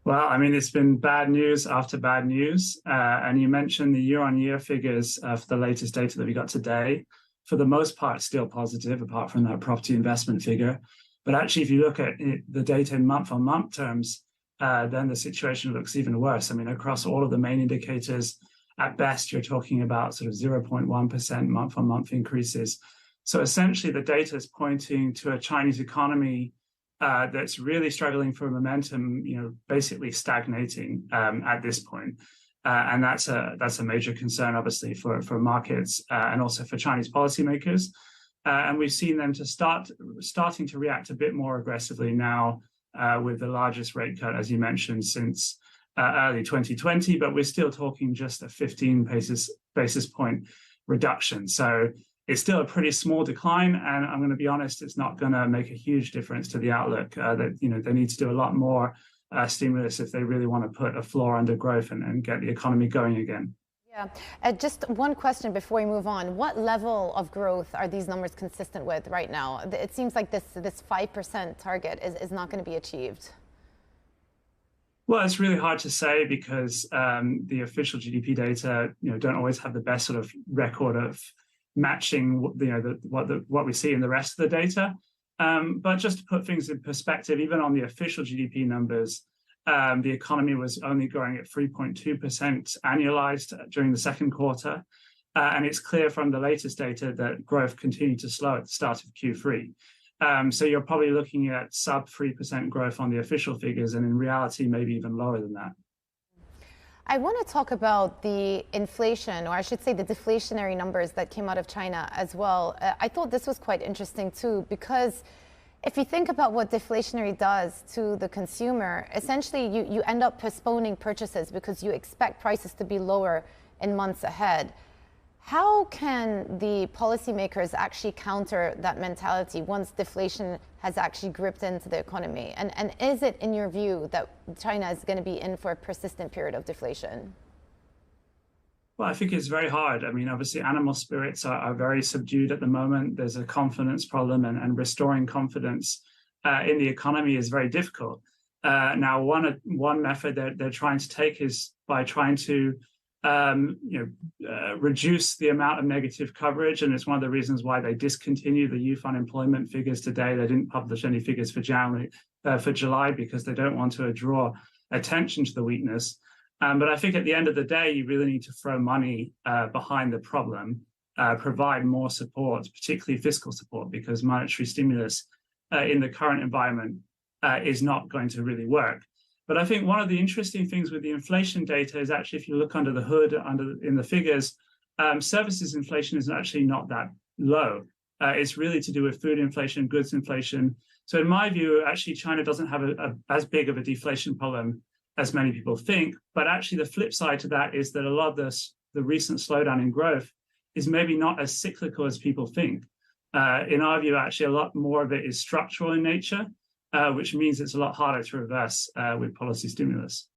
Well, I mean, it's been bad news after bad news. And you mentioned the year-on-year figures for the latest data that we got today. For the most part, still positive, apart from that property investment figure. But actually, if you look at the data in month-on-month terms, then the situation looks even worse. I mean, across all of the main indicators, at best, you're talking about sort of 0.1% month-on-month increases. So essentially, the data is pointing to a Chinese economy that's really struggling for momentum, basically stagnating at this point. And that's a major concern, obviously, for markets and also for Chinese policymakers. And we've seen them starting to react a bit more aggressively now with the largest rate cut, as you mentioned, since early 2020, but we're still talking just a 15 basis point reduction. So it's still a pretty small decline, and I'm going to be honest, it's not going to make a huge difference to the outlook. That they need to do a lot more stimulus if they really want to put a floor under growth and get the economy going again. Yeah. Just one question before we move on. What level of growth are these numbers consistent with right now? It seems like this 5% target is not going to be achieved. Well, it's really hard to say because the official GDP data, don't always have the best sort of record of matching, what we see in the rest of the data. But just to put things in perspective, even on the official GDP numbers, the economy was only growing at 3.2% annualized during the second quarter. And it's clear from the latest data that growth continued to slow at the start of Q3. So you're probably looking at sub 3% growth on the official figures, and in reality, maybe even lower than that. I want to talk about the inflation, or I should say the deflationary numbers that came out of China as well. I thought this was quite interesting too, because if you think about what deflationary does to the consumer, essentially you end up postponing purchases because you expect prices to be lower in months ahead. How can the policymakers actually counter that mentality once deflation has actually gripped into the economy? And is it, in your view, that China is going to be in for a persistent period of deflation? Well, I think it's very hard. I mean, obviously, animal spirits are very subdued at the moment. There's a confidence problem, and restoring confidence in the economy is very difficult. Now, one method they're trying to take is by trying to reduce the amount of negative coverage, and it's one of the reasons why they discontinued the youth unemployment figures today. They didn't publish any figures for July because they don't want to draw attention to the weakness. But I think at the end of the day, you really need to throw money behind the problem, provide more support, particularly fiscal support, because monetary stimulus in the current environment is not going to really work. But I think one of the interesting things with the inflation data is actually, if you look under the hood, in the figures, services inflation is actually not that low. It's really to do with food inflation, goods inflation. So in my view, actually, China doesn't have as big of a deflation problem as many people think. But actually, the flip side to that is that a lot of the recent slowdown in growth is maybe not as cyclical as people think. In our view, actually, a lot more of it is structural in nature, which means it's a lot harder to reverse with policy stimulus.